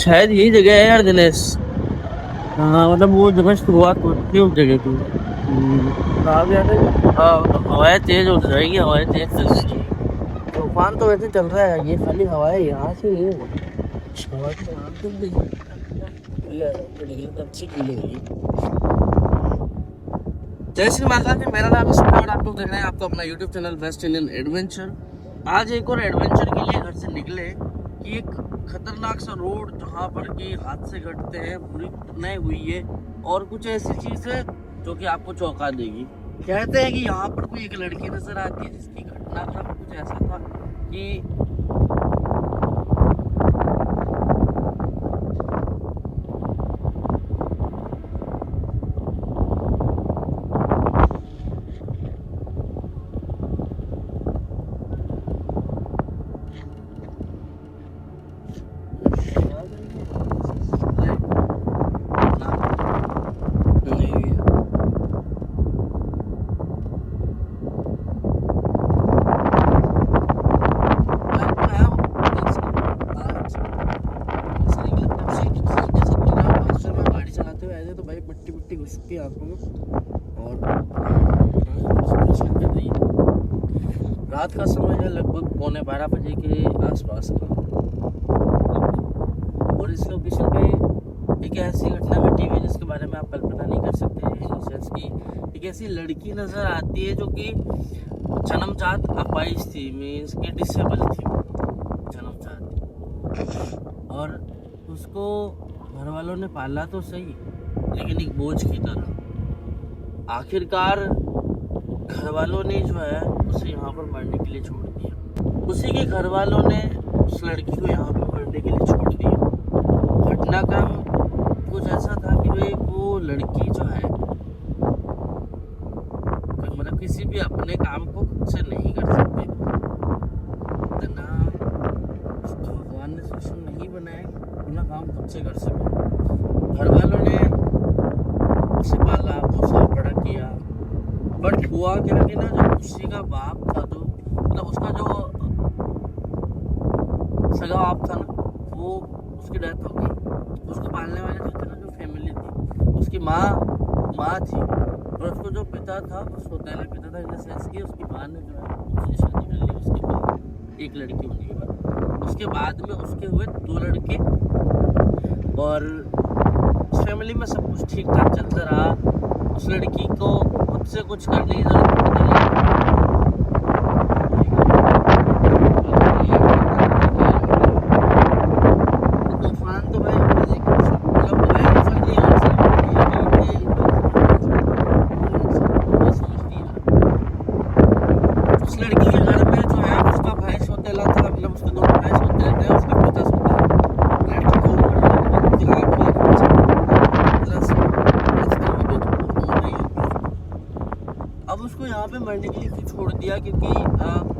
शायद यही जगह है यार दिनेश। हाँ मतलब वो जगह शुरुआत होती है उस जगह की। आप याद है हाँ मतलब हवाएं तेज हो जाएगी, हवाएं तेज चल जाएगी। तूफान तो वैसे चल रहा है, ये खाली हवाएं यहाँ से ही है। हवा तो यहाँ पे भी अच्छी मिलेगी। जय श्री माता जी, मेरा नाम है सुखा और आप लोग देख रहे हैं आपको अपना YouTube channel West Indian adventure. आज एक और एडवेंचर के लिए घर से निकले कि एक खतरनाक सा रोड जहाँ पर कि हादसे घटते हैं, बुरी घटनाएं हुई है और कुछ ऐसी चीज है जो कि आपको चौंका देगी। कहते हैं कि यहाँ पर कोई एक लड़की नजर आती है जिसकी घटनाक्रम कुछ ऐसा था कि आंखों में और रात का समय है, लगभग 11:15 बजे के आसपास का। और इस लोकेशन पे एक ऐसी घटना घटी हुई जिसके बारे में आप कल्पना नहीं कर सकते। की एक ऐसी लड़की नजर आती है जो कि जन्मजात अपाहिज थी, मीन्स कि डिसेबल थी जन्मजात, और उसको घर वालों ने पाला तो सही लेकिन एक बोझ की तरह। आखिरकार घर वालों ने जो है उसे यहाँ पर मरने के लिए छोड़ दिया। उसी के घर वालों ने उस लड़की को यहाँ पर मरने के लिए छोड़ दिया। घटनाक्रम कुछ ऐसा था कि भाई वो लड़की जो है मतलब किसी भी अपने काम को खुद से नहीं कर सकती, इतना भगवान ने सिस्टम नहीं बनाया अपना काम खुद से कर सके। घर वालों ने उसे पाला, पोसा, बड़ा किया, बट हुआ क्या कि ना जब उसी का बाप था तो मतलब उसका जो सगा बाप था ना वो उसकी डेथ हो गई। उसको पालने वाले जो थे ना, जो फैमिली थी, उसकी माँ थी और उसको जो पिता था, उसको पहले पिता था इन द सेंस कि उसकी माँ ने जो है उसकी शादी कर ली उसके बाद, एक लड़की होने के बाद। उसके बाद में उसके हुए 2 लड़के और फैमिली में सब कुछ ठीक ठाक चलता रहा। उस लड़की को खुद से कुछ करने की जरूरत नहीं। तूफान तो भाई उस लड़की के घर में जो है उसका भाई सौतेला था, मतलब उसके 2 भाई सौतेले थे, उसके पिता सौतेला। लड़की को अब उसको यहाँ पे मरने के लिए क्यों छोड़ दिया, क्योंकि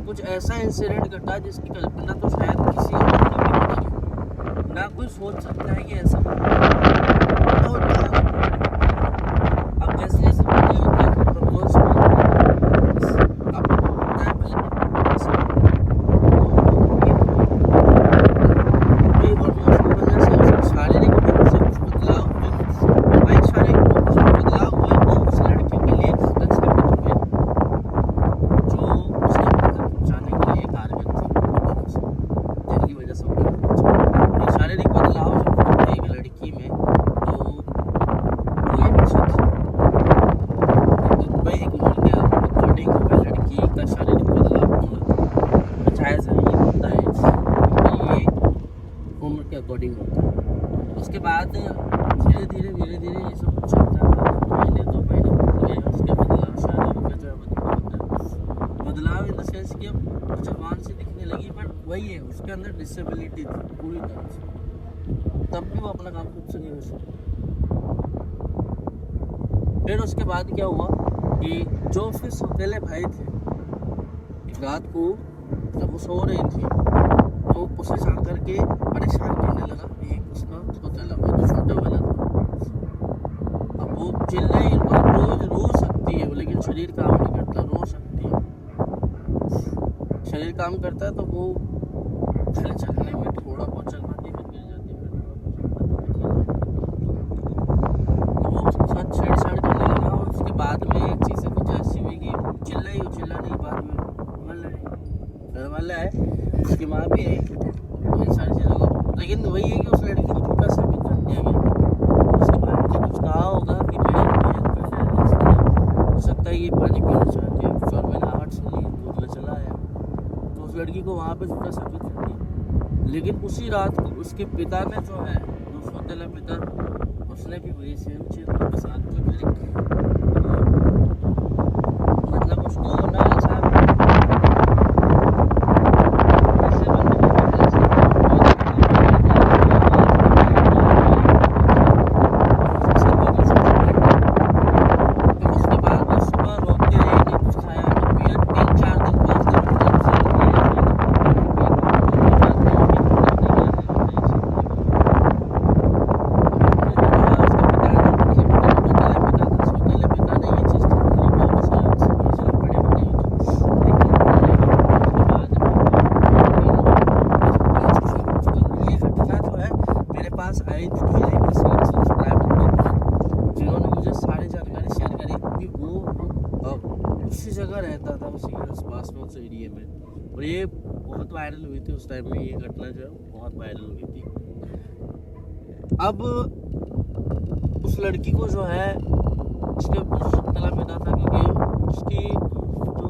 कुछ ऐसा इंसिडेंट घटा जिसकी कल्पना तो शायद किसी और को भी नहीं, ना कोई सोच सकता है कि ऐसा तो अब जैसे जैसे वीडियो होती है अकॉर्डिंग होता है। उसके बाद धीरे धीरे ये सब कुछ चलता था, महीने 2 महीने बीत गए। उसके बदलाव शादी का जो है बदलाव इन द सेंस कि अब जवान से दिखने लगी, बट वही है उसके अंदर डिसेबिलिटी थी पूरी तरह से, तब भी वो अपना काम खुद से नहीं कर सकती। फिर उसके बाद क्या हुआ कि जो उसके सौतेले भाई थे, रात को जब वो सो रही थी तो उसे जा करके परेशान करने लगा एक उसका सौतेला भाई जो छोटा वाला था। अब वो चिल्लाई, रोज रो सकती है लेकिन शरीर काम नहीं करता, रो सकती है, शरीर काम करता है तो वो पहले चलने में थोड़ा बहुत चल पाती है, फिर गिर जाती है, फिर थोड़ा बहुत फिर एक चीज़ से कुछ ऐसी हुई कि चिल्ला नहीं, बाद में घर वाले आए, उसकी माँ भी आई, इन सारी चीज़ों को। लेकिन वही है कि उस लड़की को झूठा साबित कर दिया गया। उसके बाद मुझे कुछ कहा होगा कि हो सकता है ये पानी पीना चाहती है, कुछ और मैंने आहट सुनी दूध में चला आया, तो उस लड़की को वहाँ पे झूठा साबित कर दिया। लेकिन उसी रात को उसके पिता ने जो है, जो सौतेला पिता, उसने भी वही सेम चीज़ उसके साथ की करी। मतलब उसको ना ऐसा आई थी जिन्होंने मुझे सारी जानकारी शेयर करी कि वो उसी जगह रहता था, उसी के आसपास में, उस एरिए में। और ये बहुत वायरल हुई थी उस टाइम में, ये घटना जो है बहुत वायरल हुई थी। अब उस लड़की को जो है उसके तला पैदा था, क्योंकि उसकी जो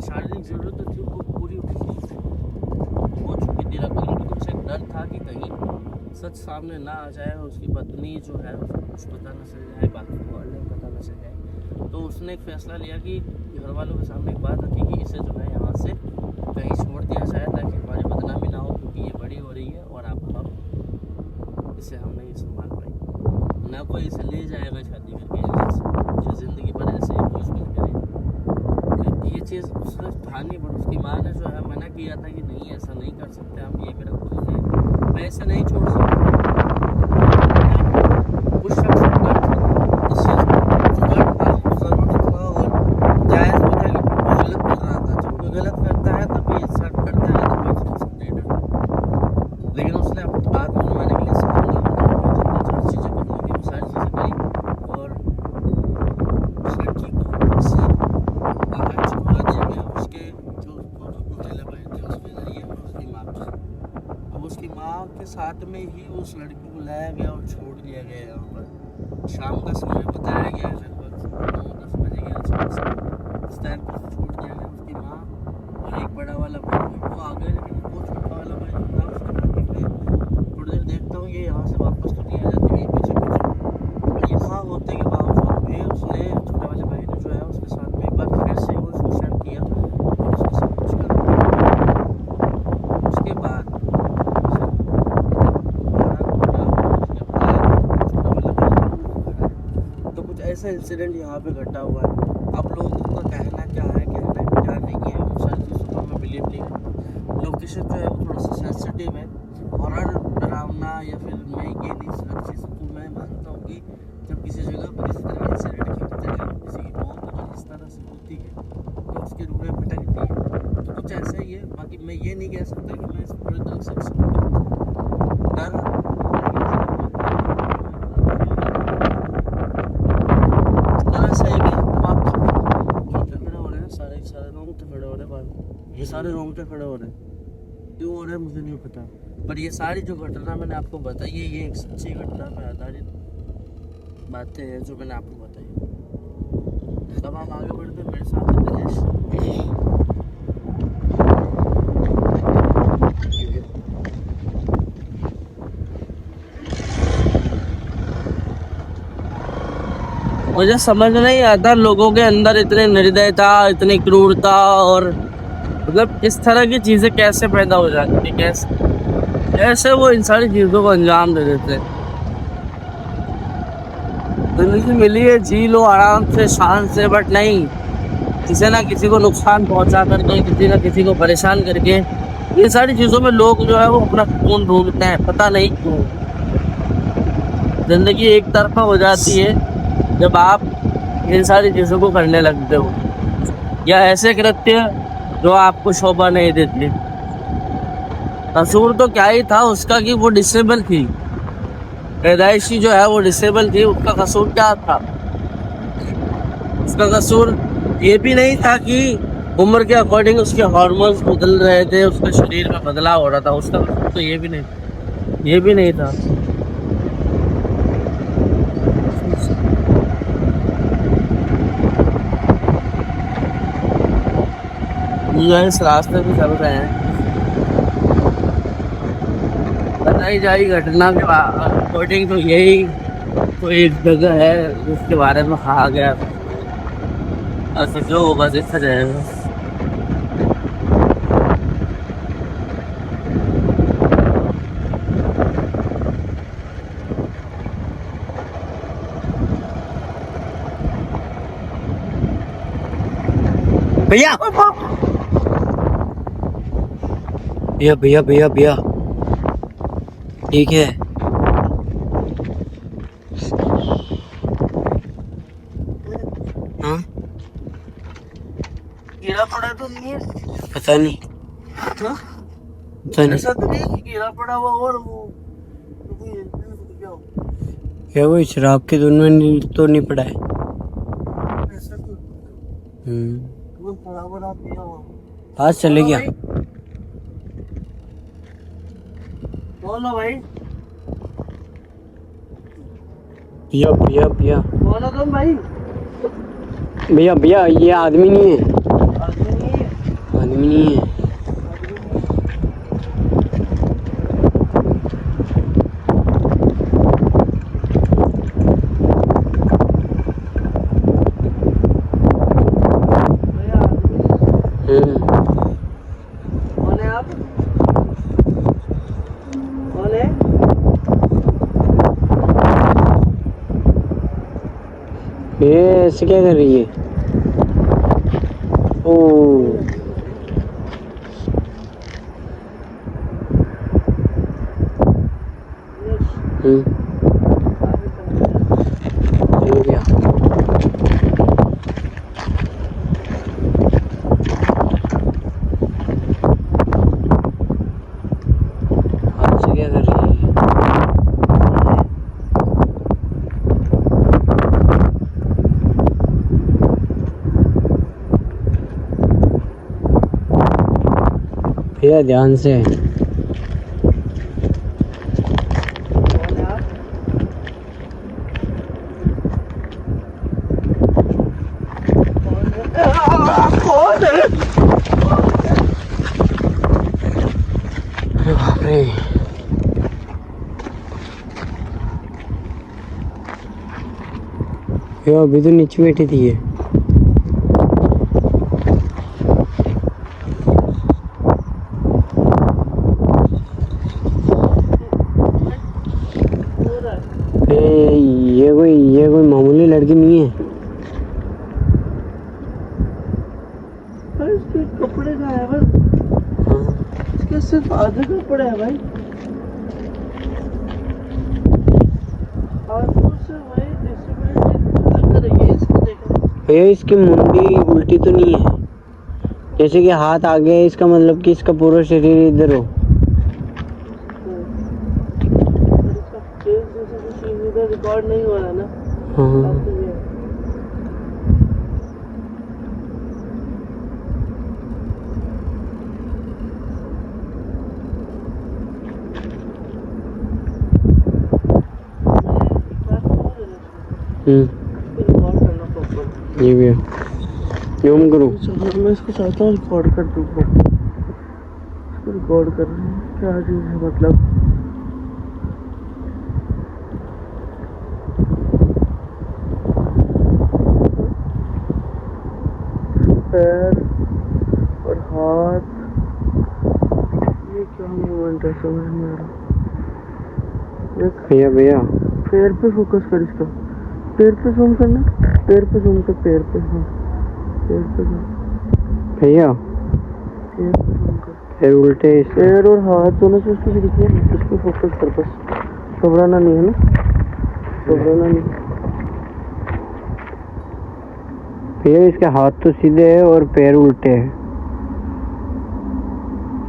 शारीरिक जरूरत थी वो पूरी हो चुकी थी लगभग, लेकिन उसे डर था कि कहीं सच सामने ना आ जाए, उसकी पत्नी जो है उसको कुछ पता न चल जाए, बाकी वाले पता न चल जाए। तो उसने एक फैसला लिया कि घर वालों के सामने एक बात रखी कि इसे जो है यहाँ से कहीं छोड़ दिया जाए, ताकि हमारी बदनामी ना हो, क्योंकि ये बड़ी हो रही है और अब हम इसे हम नहीं संभाल पाएंगे। ना कोई इसे ले जाएगा शादी करके, जो ज़िंदगी भर ऐसे ही यूजमेंट करें। ये चीज़ उसने ठानी, पर उसकी माँ ने जो है मना किया था कि नहीं, ऐसा नहीं कर सकते हम, ये मेरा खून है, मैं इसे नहीं छोड़ सकता। उस शख्स को डर था, उस चीज़ को डर था, ज़रूरी था और जायज़ भी था कि वो गलत कर रहा था। जब कोई गलत करता है तभी इंसान करता है, तो कोई चीज़ नहीं डरता। लेकिन उसने अपनी बात मनवाने के लिए जो चीज़ें करनी थी वो सारी चीज़ें करी, और उस लड़की को उससे आगे छुड़ा दिया गया उसके जो सौतेले भाई थे उसके जरिए, और उसकी माँ को। अब उसकी माँ के साथ में ही उस लड़की को लाया गया और छोड़ दिया गया यहाँ पर। शाम का समय बताया गया है, लगभग 9-10 बजे के आसपास इस टाइम पर छोड़ दिया गया। उसकी माँ और एक बड़ा वाला भाई वो आ गए, लेकिन वो छोटा वाला भाई जो था उसके बाद निकले। थोड़ी देर देखता हूँ ये यहाँ से वापस तो नहीं आ जाती है पीछे पीछे। यहाँ होते के बावजूद भी उसने, छोटे वाले भाई ने जो है उसके साथ में एक बार फिर से वो उसको शेयर किया और उसके साथ कुछ कर। उसके बाद तो कुछ ऐसा इंसिडेंट यहाँ पे घटा हुआ है। अब लोगों का कहना क्या है, कहना क्या नहीं है, उन सारी चीज़ों को मैं बिलीव नहीं करता। लोकेशन जो है वो थोड़ा सा सेंसिटिव है, हॉरर, डरावना या फिर मैं ये नहीं, हर चीज़ को मैं मानता हूँ कि जब किसी जगह पर इस तरह के इंसिडेंट होते हैं, किसी की मौत अगर इस तरह से होती है तो उसकी रूहें भटकती है। तो कुछ ऐसा ही है। बाकी मैं ये नहीं कह सकता कि मैं इस पूरी तरह से डर सारे रोंगटे खड़े हो रहे हैं, क्यों हो रहे हैं मुझे नहीं पता। पर ये सारी जो घटना मैंने आपको बताई है, ये एक सच्ची घटना पर आधारित बातें हैं जो मैंने आपको बताई। तब हम आगे बढ़ते हैं, मेरे साथ दिनेश। मुझे समझ नहीं आता लोगों के अंदर इतनी निर्दयता, इतनी क्रूरता, और मतलब इस तरह की चीज़ें कैसे पैदा हो जाती है, कैसे वो इन सारी चीज़ों को अंजाम दे देते हैं। जिंदगी मिली है, जी लो आराम से, शान से, बट नहीं, किसी ना किसी को नुकसान पहुंचा करके, किसी ना किसी को परेशान करके, ये सारी चीज़ों में लोग जो है वो अपना खून ढूंढते हैं, पता नहीं क्यों। ज़िंदगी एक तरफा हो जाती है जब आप इन सारी चीज़ों को करने लगते हो, या ऐसे कृत्य जो आपको शोभा नहीं देती। कसूर तो क्या ही था उसका कि वो डिसेबल थी, पैदाइशी जो है वो डिसेबल थी, उसका कसूर क्या था। उसका कसूर ये भी नहीं था कि उम्र के अकॉर्डिंग उसके हार्मोन्स बदल रहे थे, उसके शरीर में बदलाव हो रहा था, उसका कसूर तो ये भी नहीं था। ये इस रास्ते पे चल रहे हैं, बताई जाए घटना के अकॉर्डिंग तो यही कोई एक जगह है जिसके बारे में कहा गया, ऐसा जो होगा देखा जाएगा। भैया भैया भैया भैया भैया ठीक है। हाँ कीड़ा पड़ा तो नहीं है? पता नहीं, हाँ? पता नहीं ऐसा तो नहीं है कि कीड़ा पड़ा हुआ और वो क्या वो शराब के धुन में तो नहीं पड़ा है। ऐसा तो वो पड़ा बड़ा पिया हुआ। आज चले गया। बोलो भाई, भैया भैया भैया बोलो तुम भाई। भैया भैया ये आदमी नहीं है, आदमी नहीं है, आदमी नहीं है। कौन है आप? कौन है? ये ऐसे क्या कर रही है? ओ चल गया। हाथ से क्या कर रही है? भैया ध्यान से। कौन है आप? कौन है? बाप रे, भैया अभी तो नीचे बैठी थी ये। ये कोई मामूली लड़की नहीं है। इसके कपड़े का है बस, इसके सिर्फ आधे कपड़े हैं भाई। आधे से भाई लग रही है इसको देखो। भैया इसकी मुंडी उल्टी तो नहीं है? जैसे कि हाथ आगे है इसका मतलब कि इसका पूरा शरीर इधर हो। इसका फेस जैसे कुछ इधर रिकॉर्ड नहीं हो रहा ना। हाँ रिकॉर्ड करना प्रॉपर। ये भी है। जूम करूँ? मैं इसको चाहता हूँ रिकॉर्ड कर दूँ, इसको रिकॉर्ड कर रहे हैं क्या चीज़ है मतलब। पैर और हाथ, ये क्या मूवमेंट है समझ नहीं आ रहा। भैया भैया पैर पे फोकस कर, इसका पैर पे जूम करना, पैर पे जूम कर, पैर पे, हाँ पैर पे जूम, भैया पैर पे जूम कर। पैर उल्टे हैं इसके। पैर और हाथ दोनों से उसको दिखिए, इस पे फोकस कर बस, घबराना नहीं है ना, घबराना नहीं। भैया इसके हाथ तो सीधे है और पैर उल्टे हैं।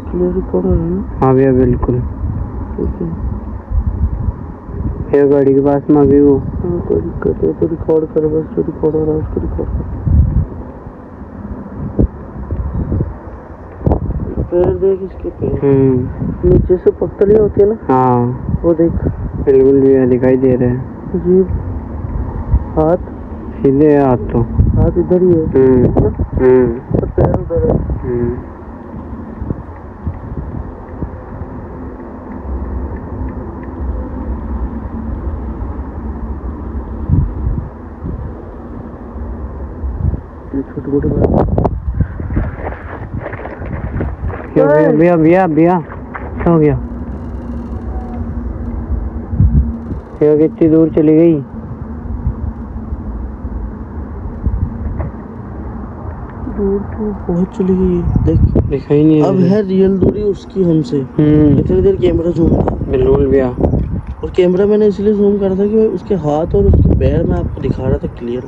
क्लियर रिकॉर्ड हो रहा है ना? हाँ भैया बिल्कुल। ठीक है। फिर गाड़ी के पास में अभी वो कोई दिक्कत है तो रिकॉर्ड कर, बस जो रिकॉर्ड हो रहा है उसको रिकॉर्ड कर। पैर देख इसके पैर नीचे से पत्थर होती है ना। हाँ वो देख बिल्कुल भी दिखाई दे रहे हैं। जी हाथ सीधे है हाथ तो, हाथ इधर ही है और पैर उधर है। छोटे मोटे भैया भैया भैया क्या हो गया? कितनी दूर चली गई? दूर तो बहुत चली गई, देख दिखाई नहीं। अब है रियल दूरी उसकी हमसे। इतनी देर कैमरा जूम था बिल्कुल भैया, और कैमरा मैंने इसलिए जूम करा था कि उसके हाथ और उसके पैर मैं आपको दिखा रहा था क्लियर।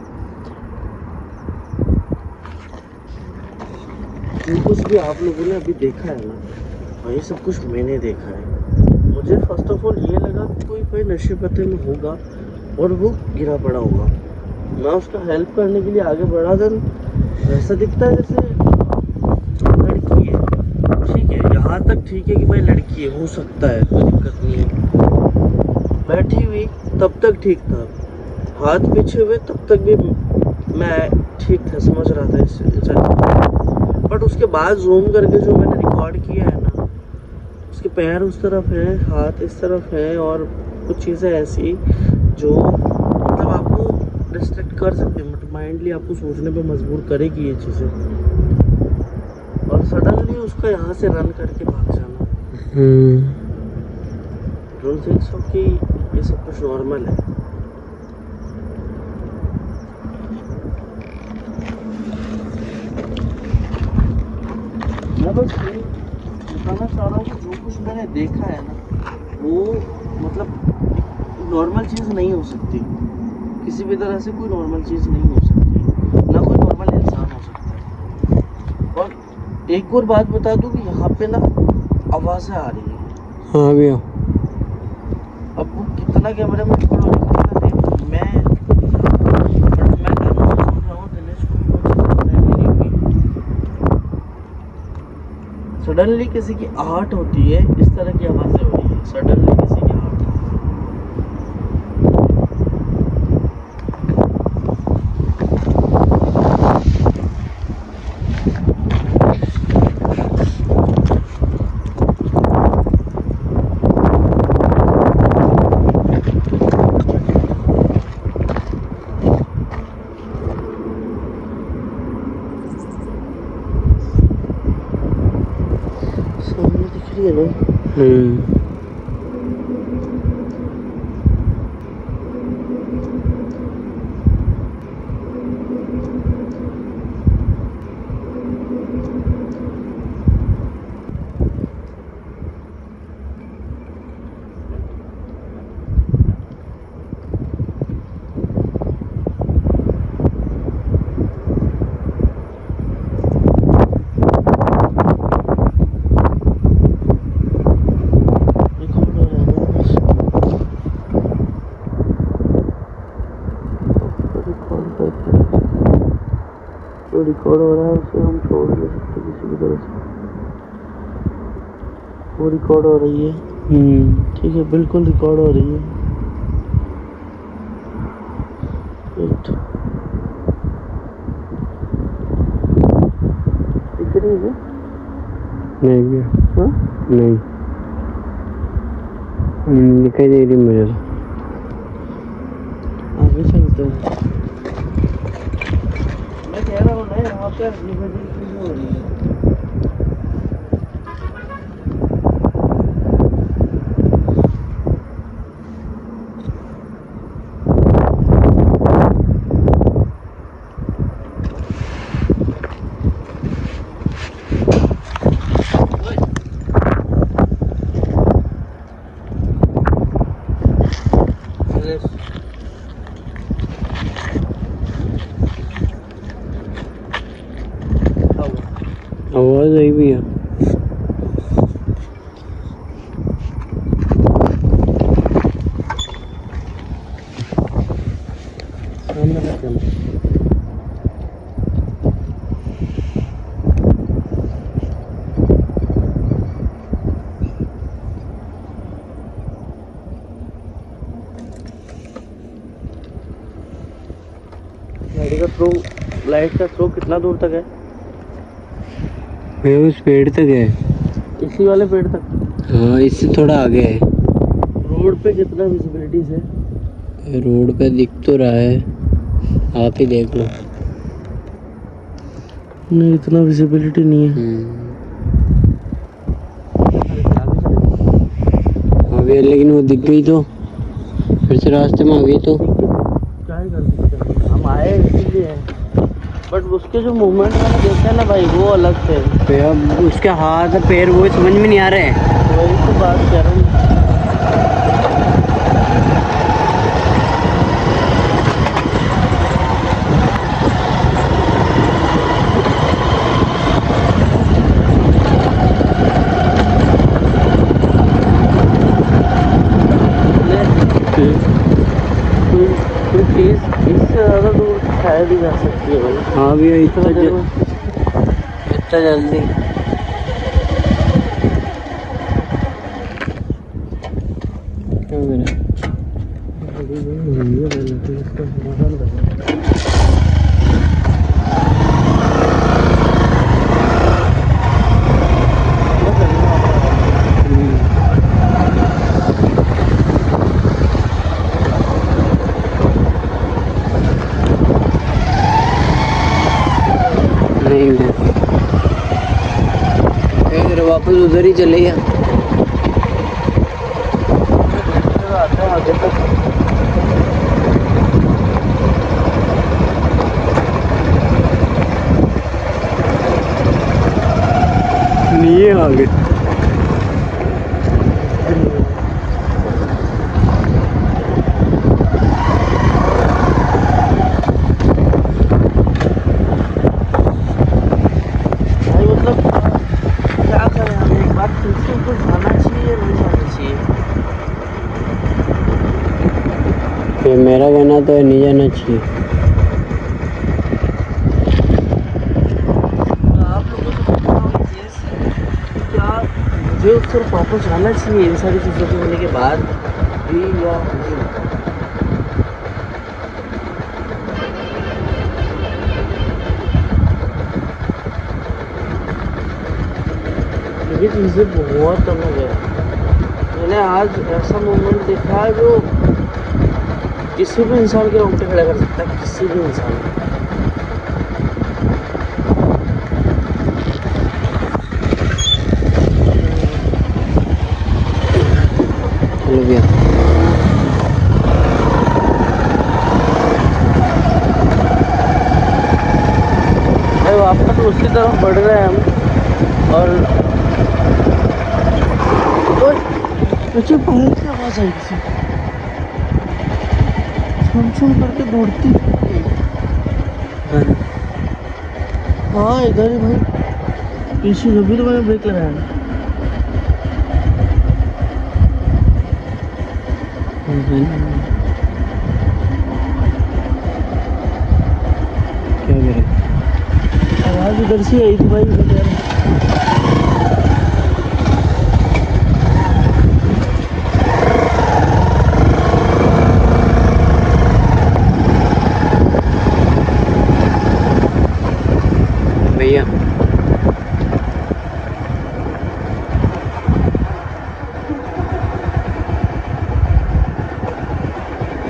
कुछ भी आप लोगों ने अभी देखा है ना, वही सब कुछ मैंने देखा है। मुझे फर्स्ट ऑफ ऑल ये लगा कि कोई नशे पते में होगा और वो गिरा पड़ा होगा। मैं उसका हेल्प करने के लिए आगे बढ़ा, देन ऐसा दिखता है जैसे लड़की है। ठीक है, यहाँ तक ठीक है कि भाई लड़की है, हो सकता है, कोई दिक्कत नहीं है। बैठी हुई तब तक ठीक था, हाथ पीछे हुए तब तक भी मैं ठीक था, समझ रहा था इस। बट उसके बाद जूम करके जो मैंने रिकॉर्ड किया है ना, उसके पैर उस तरफ हैं, हाथ इस तरफ हैं और कुछ चीज़ें ऐसी जो मतलब आपको डिस्ट्रैक्ट कर सकते हैं, बट माइंडली आपको सोचने पे मजबूर करेगी ये चीज़ें। और सडनली उसका यहाँ से रन करके भाग जाना, डोंट थिंक सो कि ये सब कुछ नॉर्मल है। मैं बस ये बताना चाह रहा हूँ कि जो कुछ मैंने देखा है ना, वो मतलब नॉर्मल चीज़ नहीं हो सकती, किसी भी तरह से कोई नॉर्मल चीज़ नहीं हो सकती, ना कोई नॉर्मल इंसान हो सकता है। और एक और बात बता दूँ कि यहाँ पे ना आवाज़ें आ रही हैं। हाँ भैया, अब वो कितना कैमरे में रिकॉर्ड हो रहा है देख, मैं गाना सुन रहा हूँ, दिनेश को भी वो चीज़ सुनाई दे रही होगी। सडनली किसी की आहट होती है, इस तरह की आवाज़ें हो रही है, सडनली किसी की आहट। सामने दिख रही है ना। जो रिकॉर्ड हो रहा है उसे हम छोड़ नहीं सकते किसी भी तरह से, वो रिकॉर्ड हो रही है। ठीक है, बिल्कुल रिकॉर्ड हो रही है। वेट, दिख रही है? नहीं भैया, हाँ नहीं दिखाई दे रही मुझे। आगे चलते हैं। मैं कह रहा हूँ ना, यहाँ पे अजीब-अजीब चीजें हो रही है। आवाज आई भैया। थ्रो, लाइट का थ्रो कितना दूर तक है? भैया उस पेड़ तक है। इसी वाले पेड़ तक? हाँ, इससे थोड़ा आगे है। रोड पे कितना विजिबिलिटीज है? रोड पे दिख तो रहा है, आप ही देख लो। नहीं, इतना विजिबिलिटी नहीं है। अभी लेकिन वो दिख गई तो फिर से रास्ते में आ गई तो क्या ही कर सकते हैं, हम आए इसीलिए, बट उसके जो मूवमेंट मैंने देखा है ना भाई, वो अलग थे। भैया उसके हाथ पैर वो समझ में नहीं आ रहे। वही तो बात कर रहा हूँ। कोई चीज़ इससे ज़्यादा दूर शायद ही जा सकती है भाई। हाँ भैया, इतना जल्दी क्या करें? नहीं फिर वापस उधर ही चले गया। आगे तक नहीं है आगे। भाई मतलब क्या करें हम, एक बार फिर से ऊपर जाना चाहिए या नहीं जाना चाहिए? फिर मेरा कहना तो है नहीं जाना चाहिए। आप लोगों को बताओ चीज़, क्या मुझे उस तरफ वापस जाना चाहिए इन सारी चीज़ों के होने के बाद भी या नहीं? ये चीज़ें बहुत अलग है। मैंने आज ऐसा मोमेंट देखा है जो किसी भी इंसान के रोंगटे खड़े कर सकता है, किसी भी इंसान को। चलो भैया, भाई वापस उसी तरफ बढ़ रहे हैं हम, और मुझे पहले की आवाज़ आई थी, छुम करके दौड़ती। हाँ इधर ही भाई, पीछे जो भी तो मैंने ब्रेक लगाया। क्या करें? आवाज़ इधर से आई थी भाई, इधर जा रहा। भैया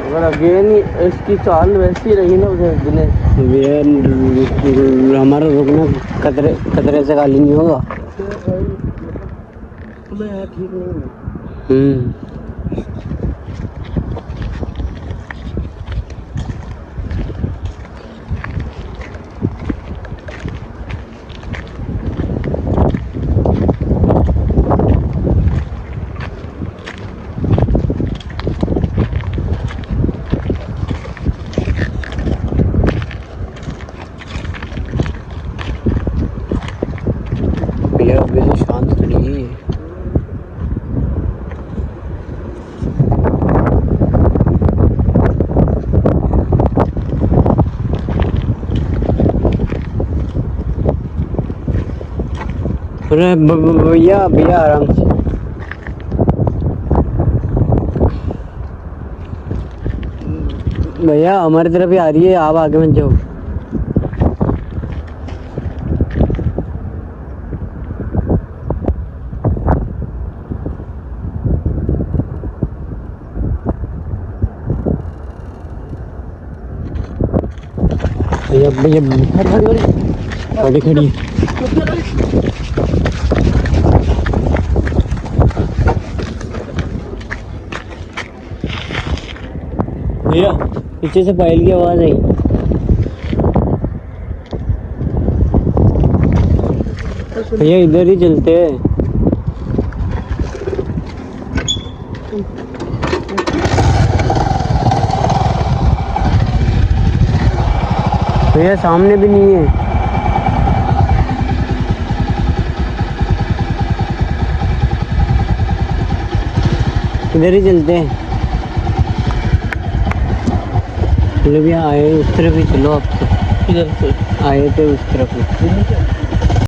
अगर अगेन इसकी चाल वैसी रही ना उधर दिनेश, भैया हमारा रुकना खतरे से खाली नहीं होगा। यार ठीक नहीं है। भैया अभी तो शांत खड़ी है। अरे भैया भैया आराम से। भैया हमारी तरफ ही आ रही है, आप आगे मत जाओ। भैया गाड़ी खड़ी है। भैया पीछे से पायल की आवाज आई। भैया इधर ही चलते हैं। भैया सामने भी नहीं है। इधर ही चलते हैं। चलो भैया आए उस तरफ ही चलो, आप तो इधर से आए थे उस तरफ ही।